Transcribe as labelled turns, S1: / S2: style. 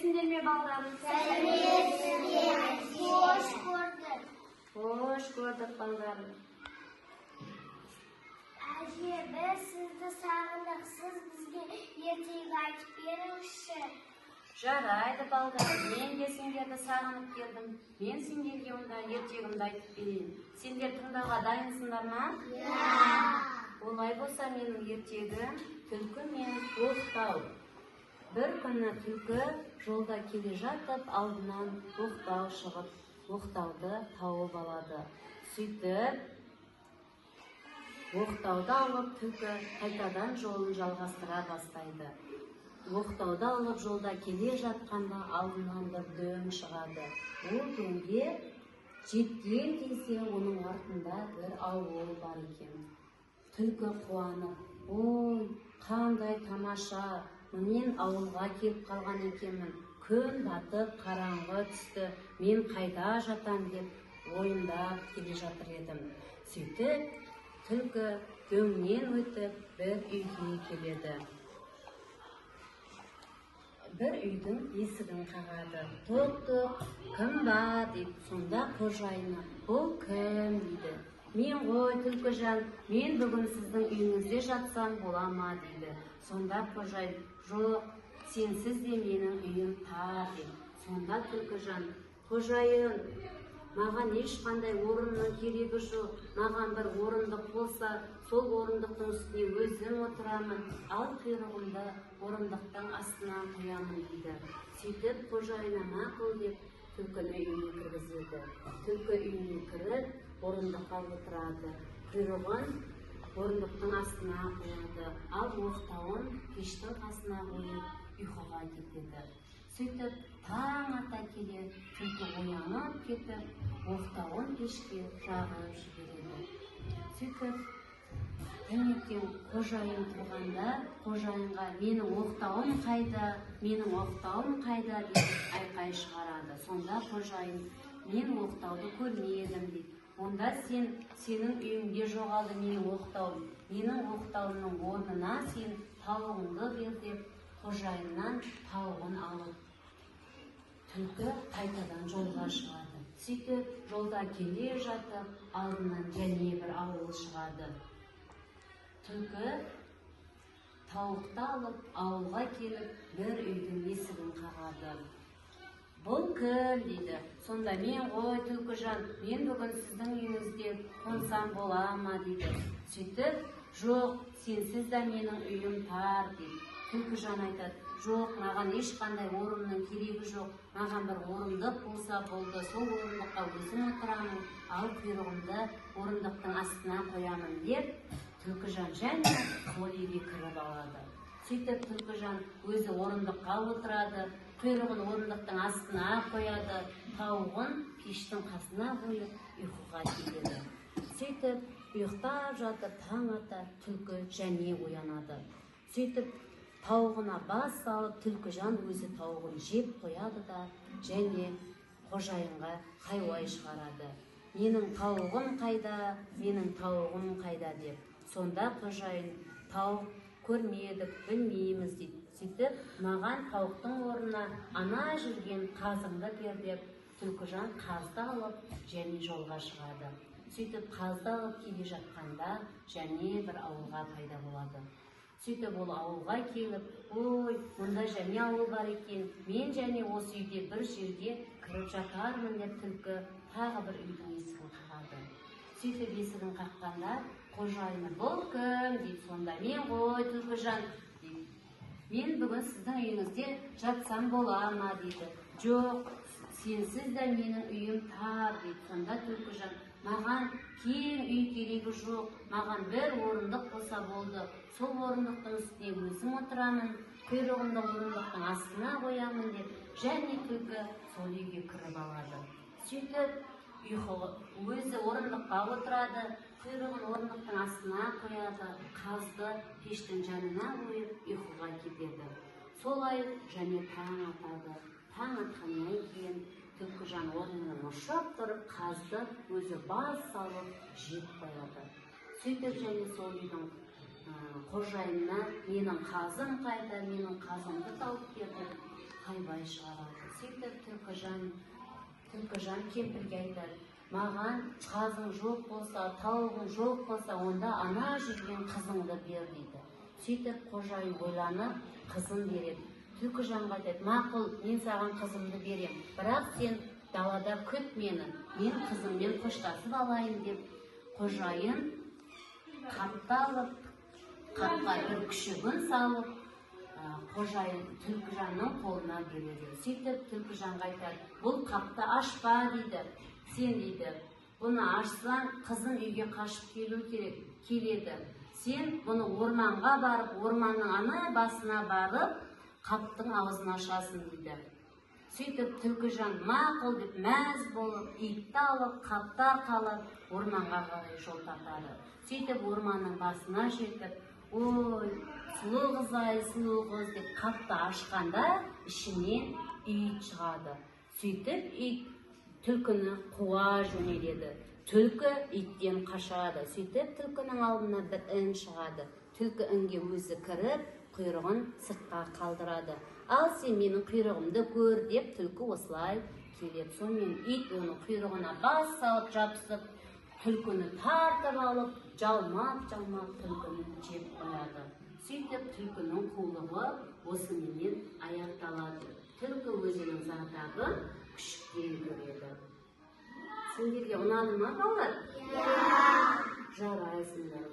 S1: сәлеметсіңдер ме балдарым?
S2: Сәлеметсіздер. Қош көрдік.
S1: Қош көрдік балдарым.
S2: Әже, біз сізді сағындық. Сіз бізге ертегі айтып беріңізші.
S1: Жарайды балдарым, мен де сендерді сағынып келдім. Мен сендерге онда ертегімді айтып берейін. Сендер тыңдауға дайынсыңдар ма? Олай болса менің ертегім түлкі мен оқтау. Бір күні түлкі жолда келе жатып, алдынан оқтау шығып, оқтауды тауып алады. Сөйтіп, оқтауды алып, түлкі қайтадан жолын жалғастыра бастайды. Оқтауды алып жолда келе жатқанда алдынан бір дөң шығады. Ол дөңге жеткен кезде оның артында бір ауыл бар екен. Түлкі қуанып, ой, қандай тамаша, мен ауылға келіп қалған екенмін. Күн батып, қараңғы түсті, мен қайда жатам деп ойымдап келе жатыр едім. Сөйтіп, түлкі дөңнен өтіп бір үйге келеді. Бір үйдің есігін қағады. Тоқ-тоқ, кім бар деп, сонда қожайыны, бұл кім дейді. Мен ғой түлкіжан, мен бүгін сіздің үйіңізде жатсам бола ма дейді. Сонда қожайын, жоқ, сенсіз де менің үйім тар дейді. Сонда түлкіжан, қожайын, маған ешқандай орынның керегі жоқ. Маған бір орындық болса, сол орындықтың үстіне өзім отырамын, ал құйрығымды орындықтың астына қоямын дейді. Сөйтіп қожайыны мақұл деп түлкіні үйіне кіргізеді. Түлкі үйіне кіріп, орындыққа отырады. Құйрығын орындықтың астына қояды, ал оқтауын пештің қасына қойып ұйқыға кетеді. Сөйтіп, таң ата келе түлкі оянып кетіп, оқтауын пешке жағып жібереді. Сөйтіп, таңертең қожайын тұрғанда, қожайынға менің оқтауым қайда, менің оқтауым қайда деп айқай шығарады. Сонда қожайын, мен оқтауды көрмедім дейді. Онда сенің үйіңде жоғалды менің оқтауым. Менің оқтауымның орнына сен тауығыңды бер деп қожайыннан тауығын алып, түлкі қайтадан жолға шығады. Сөйтіп, жолда келе жатып, алдынан және бір ауыл шығады. Түлкі тауықты алып, ауылға келіп, бір үйдің есігін қағады. Бұл кім дейді. Сонда мен ғой түлкіжан, мен бүгін сіздің үйіңізде қонсам бола ма дейді. Сөйтіп, жоқ, сенсіз де менің үйім тар дейді. Түлкіжан айтады, жоқ, маған ешқандай орынның керегі жоқ. Маған бір орындық болса болды, сол орындыққа өзім отырамын, ал құйрығымды орындықтың астына қоямын деп, түлкіжан және сол үйге кіріп алады. Сөйтіп, түлкіжан өзі орындыққа отырады, құйрығын орындықтың астына қояды, тауығын пештің қасына қойып ұйқыға кетеді. Сөйтіп, ұйықтап жатып, таң ата түлкі және оянады. Сөйтіп, тауығына бас салып, түлкіжан өзі тауығын жеп қояды да, және қожайынға хайуай шығарады. Менің тауығым қайда, менің тауығым қайда деп. Сонда қожайын, тауық көрмедік, білмейміз дейді. Сөйтіп, маған тауықтың орнына ана жүрген қазыңды бер деп, түлкіжан қазды алып, және жолға шығады. Сөйтіп, қазды алып келе жатқанда, және бір ауылға пайда болады. Сөйтіп, ол ауылға келіп, ой, мұнда және ауыл бар екен, мен және осы үйде бір жерге кіріп жатармын деп түлкі тағы бір үйдің есігін қағады. Сөйтіп, есігін қаққанда, қожайыны, бұл кім дейді. Сонда, мен ғой түлкіжан, мен бүгін сіздің үйіңізде жатсам бола ма дейді. Жоқ, сенсіз де менің үйім тар дейді. Сонда түлкіжан, маған кең үй керегі жоқ, маған бір орындық болса болды, сол орындықтың үстіне өзім отырамын, құйрығымды орындықтың астына қоямын деп, және түлкі сол үйге кіріп алады. Сөйтіп, өзі орындыққа отырады, құйрығын орындықтың астына қояды, қазды пештің жанына қойып ұйқыға кетеді. Солай және таң атады. Таң атқаннан кейін түлкіжан орнынан ұшып тұрып, қазды өзі бас салып жеп қояды. Сөйтіп және сол үйдің қожайынына менің қазым қайда, менің қазымды тауып берді. хайбай шығарады. Сөйтіп Түлкіжан кемпірге айтады: маған қазың жоқ болса, тауығың жоқ болса, онда ана жүрген қызыңды бер дейді. Сөйтіп қожайын ойланып қызын береді. Түлкіжанға айтады: мақұл, мен саған қызымды берем, бірақ сен далада күт мені, мен қызыммен қоштасып алайын деп. Қожайын қапты алып, қапқа бір күшігін салып, қожайын Түлкіжанның қолына береді. Сөйтіп Түлкіжанға айтады: бұл қапты ашпа дейді. Сен дейді, бұны ашсаң, қызым үйге қашып келеді. Сен бұны орманға барып, орманның ана басына барып, қаптың аузын ашасың дейді. Сөйтіп Түлкіжан мақұл деп мәз болып, итті алып, қапты арқалап, орманға қарай жол тартады. Сөйтіп орманның басына жетіп, ой, сұлу қыз-ай, сұлу қыз деп қапты ашқанда, ішінен ит шығады. Сөйтіп ит түлкіні қуа жөнеледі. Түлкі иттен қашады. Сөйтіп түлкінің алдына бір ін шығады. Түлкі інге өзі кіріп, құйрығын сыртқа қалдырады. Ал сен менің құйрығымды көр деп түлкі осылай келеді. Сонымен ит оның құйрығына бас салып жабысып, түлкіні тартып алып, жалмап түлкіні жеп қояды. Сөйтіп түлкінің қулығы осымен аяқталады. Түлкі өзінің зардабын күшіктен көреді. Сендерге ұнады ма балалар? Жарайсыңдар.